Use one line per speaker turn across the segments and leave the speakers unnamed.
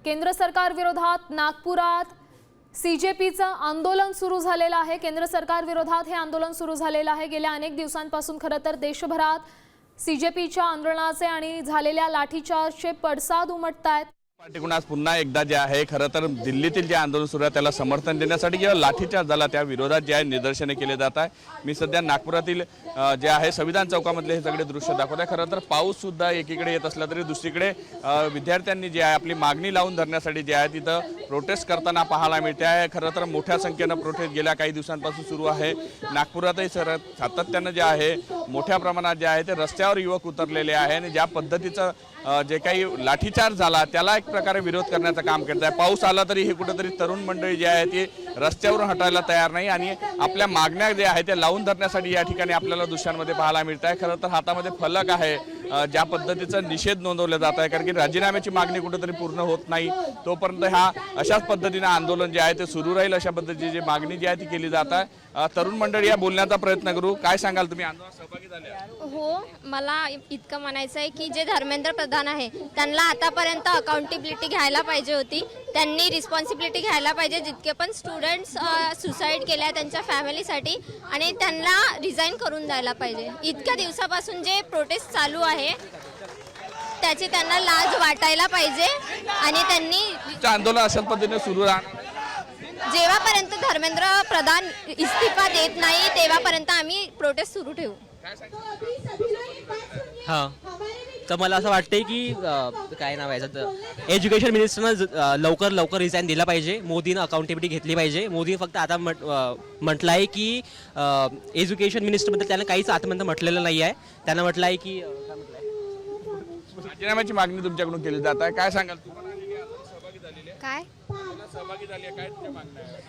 केंद्र सरकार विरोधात नागपुरात सीजेपीचं आंदोलन सुरू झालेलं आहे। केंद्र सरकार विरोधात हे आंदोलन सुरू झालेलं आहे। गेल्या अनेक दिवसांपासून खरं तर देशभरात सीजेपीच्या आंदोलनाचे आणि झालेल्या लाठीचार्जचे पडसाद उमटतायत।
पार्टीकडून आज पुन्हा एकदा जे आहे खरं तर दिल्लीतील जे आंदोलन सुरू आहे त्याला समर्थन देण्यासाठी किंवा लाठीचार्ज झाला त्या विरोधात जे आहे निदर्शने केले जात आहे। मी सध्या नागपुरातील जे आहे संविधान चौकामधले हे सगळे दृश्य दाखवत आहे। खरं तर पाऊस सुद्धा एकीकडे येत असला तरी दुसरीकडे विद्यार्थ्यांनी जे आहे आपली मागणी लावून धरण्यासाठी जे आहे तिथं प्रोटेस्ट करताना पाहायला मिळते आहे। खरं तर मोठ्या संख्येनं प्रोटेस्ट गेल्या काही दिवसांपासून सुरू आहे। नागपुरातही सातत्यानं जे आहे मोठ्या प्रमाणात जे आहे ते रस्त्यावर युवक उतरलेले आहे आणि ज्या पद्धतीचं जे काही लाठीचार्ज झाला त्याला एक प्रकारे विरोध करण्याचं काम करत आहे। पाऊस आला तरी हे कुठेतरी तरुण मंडळी जी आहे ती रस्त्यावरून हटायला तयार नाही आणि आपल्या मागण्या जे आहे ते लावून धरण्यासाठी या ठिकाणी आपल्याला दृश्यांमध्ये पाहायला मिळत आहे। खरं तर हातामध्ये फलक आहे, ज्या पद्धतीचा निषेध नोंदवला जात आहे, कारण की राजीनाम्याची मागणी कुठेतरी पूर्ण होत नाही तोपर्यंत हा अशाच पद्धतीने आंदोलन जे आहे ते सुरू राहील अशा पद्धतीची जी मागणी जी आहे ती केली जात आहे। तरुण मंडळी या बोलण्याचा प्रयत्न करू। काय सांगाल तुम्ही आंदोलनात सहभागी झाले?
हो, मला इतकं म्हणायचं आहे की जे धर्मेंद्र प्रधान आहे त्यांना आतापर्यंत अकाउंटेबिलिटी घ्यायला पाहिजे होती। त्यांनी रिस्पॉन्सिबिलिटी घ्यायला पाहिजे जितके पण स्टुडंट्स सुसाईड केल्या त्यांच्या फॅमिलीसाठी, आणि त्यांना रिझाईन करून द्यायला पाहिजे। इतक्या दिवसापासून जे प्रोटेस्ट चालू आहे त्याची त्यांना लाज वाटायला पाहिजे आणि त्यांनी
आंदोलन अशाच पद्धतीने सुरू राहणार
जेव्हापर्यंत धर्मेंद्र प्रधान इस्तीफा देत नाही तेव्हापर्यंत आम्ही प्रोटेस्ट सुरू ठेवू।
हां, तर मला असं वाटतंय की काय नाव आहे याचं, एज्युकेशन मिनिस्टरनं लवकर रिझाईन दिला पाहिजे। मोदीनं अकाउंटेबिलिटी घेतली पाहिजे। मोदी फक्त आता म्हटलं आहे की एज्युकेशन मिनिस्टरबद्दल त्यानं काहीच आतापर्यंत म्हटलेलं नाही आहे। त्यानं म्हटलं आहे की
राजीनाम्याची मागणी तुमच्याकडून केली जात आहे। काय सांगाल?
काय
सहभागी झाली आहे, काय तुमच्या मागण्या आहेत?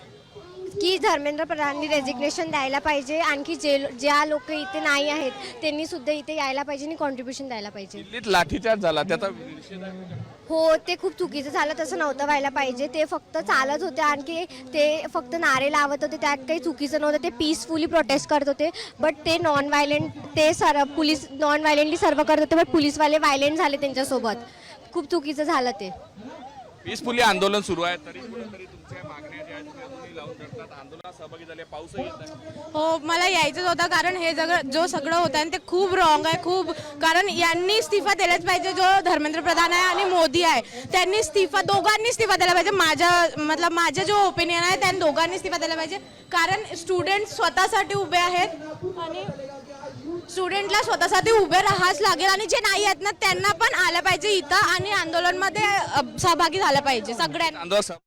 की धर्मेंद्र प्रधाननी रेजिग्नेशन द्यायला पाहिजे, आणखी ज्या लोक इथे नाही आहेत त्यांनी सुद्धा इथे यायला पाहिजे आणि कॉन्ट्रीब्युशन द्यायला पाहिजे।
दिल्लीत लाठीचार्ज झाला त्याचा निषेध आहे का?
हो, ते खूप चुकीचं झालं, तसं नव्हतं व्हायला पाहिजे। ते फक्त चालत होते, आणखी ते फक्त नारे लावत होते, त्यात काही चुकीचं नव्हतं। ते पीसफुली प्रोटेस्ट करत होते, बट ते नॉन व्हायलेंट, ते पोलीस नॉन व्हायलेंटली सर्व करत होते, बट पोलीसवाले व्हायलेंट झाले त्यांच्यासोबत। खूप चुकीचं झालं ते।
पीसफुली आंदोलन सुरू आहे तरी कुठेतरी तुमच्या मागण्या ज्या आहेत त्या तुम्ही लावून धरतात। आंदोलनात सहभागी झाले, पाऊसही येत आहे।
हो, मला यायचंच होतं, कारण हे सगळं होतं आहे ते खूप रॉंग आहे खूप। कारण यांनी इस्तीफा दिलाच पाहिजे, जो धर्मेंद्र प्रधान आहे आणि मोदी आहे त्यांनी दोघांनी इस्तीफा दिला पाहिजे। माझं जो ओपिनियन आहे त्यांनी दोघांनी इस्तीफा दिला पाहिजे, कारण स्टुडंट स्वतःसाठी उभे आहेत आणि स्टुडंटला स्वतःसाठी उभे राहावंच लागेल, आणि जे नाही आहेत ना त्यांना पण आलं पाहिजे इथं आणि आंदोलनमध्ये सहभागी झालं पाहिजे सगळ्यांना।